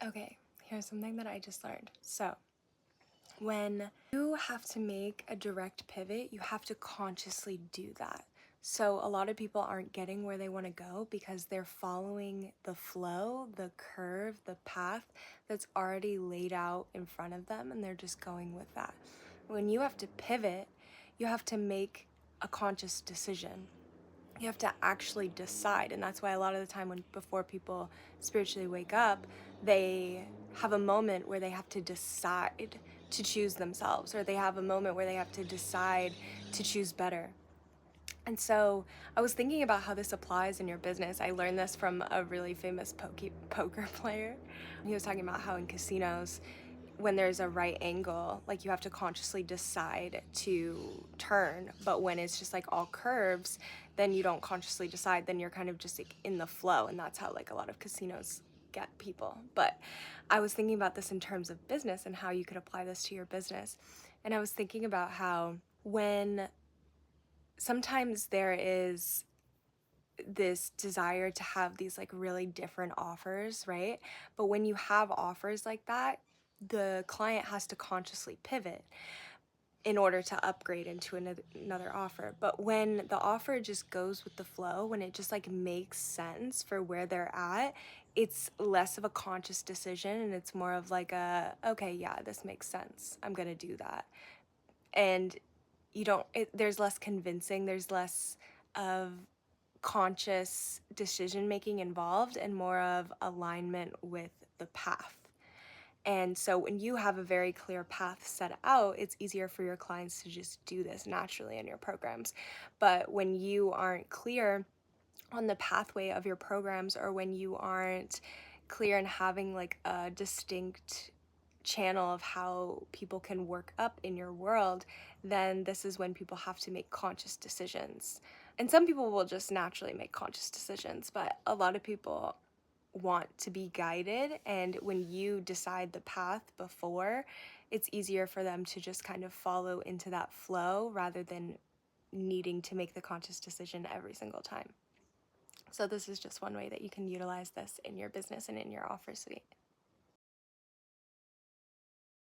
Okay, here's something that I just learned. So, when you have to make a direct pivot, you have to consciously do that. So, a lot of people aren't getting where they want to go because they're following the flow, the curve, the path that's already laid out in front of them, and they're just going with that. When you have to pivot, you have to make a conscious decision. You have to actually decide, and that's why a lot of the time when before people spiritually wake up, they have a moment where they have to decide to choose themselves, or they have a moment where they have to decide to choose better. And so I was thinking about how this applies in your business. I learned this from a really famous poker player. He was talking about how in casinos, when there's a right angle, like you have to consciously decide to turn. But when it's just like all curves, then you don't consciously decide, then you're kind of just like in the flow. And that's how like a lot of casinos get people. But I was thinking about this in terms of business and how you could apply this to your business. And I was thinking about how when sometimes there is this desire to have these like really different offers, right? But when you have offers like that, the client has to consciously pivot in order to upgrade into another offer. But when the offer just goes with the flow, when it just like makes sense for where they're at, it's less of a conscious decision and it's more of like a, okay, yeah, this makes sense. I'm going to do that. And there's less convincing, there's less of conscious decision making involved and more of alignment with the path. And so when you have a very clear path set out, it's easier for your clients to just do this naturally in your programs. But when you aren't clear on the pathway of your programs, or when you aren't clear in having like a distinct channel of how people can work up in your world, then this is when people have to make conscious decisions. And some people will just naturally make conscious decisions, but a lot of people want to be guided. And when you decide the path before, it's easier for them to just kind of follow into that flow rather than needing to make the conscious decision every single time. So this is just one way that you can utilize this in your business and in your offer suite.